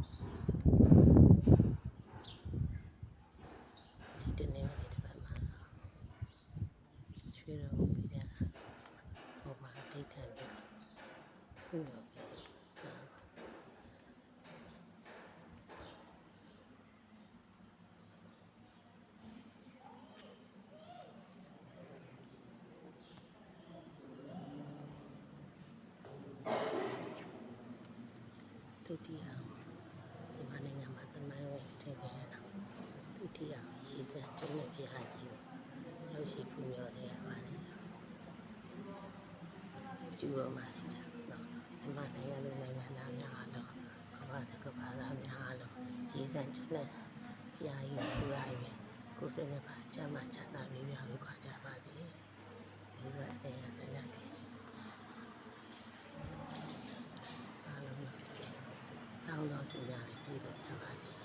ဒီတနေ့ကနေတစ်ပတ်မှာရွှေတော်ပြပြဟိုမှာဒိတ်ခံပြီးခုရောဒုတိယဒီမနိုင်ငံမှာသမိုင်းဝင်ထည့်ခဲ့တာဒုတိယရေစံကျွန်းနဲ့ပြဟာကြီးကိုရောက်ရှိပူမျောခဲ့ရပါတယ်ကျူတော်မှာရှိကြတော့ဒီမနိုင်ငံလူနိုင်ငံသားများအားလုံးကဘာသာများအားလုံးရေစံကျွန်းနဲ့ပြဟာကြီးကိုရရွယ်ကိုယ်စိတ်နဲ့ပါချမ်းသာချမ်းသာပြီးပြပြီးခွာကြပါစေဒီကနေရာဆန္ဒပြအားလုံးတော့တောင်းတော်စီများလေးပြည်သူများပါစေ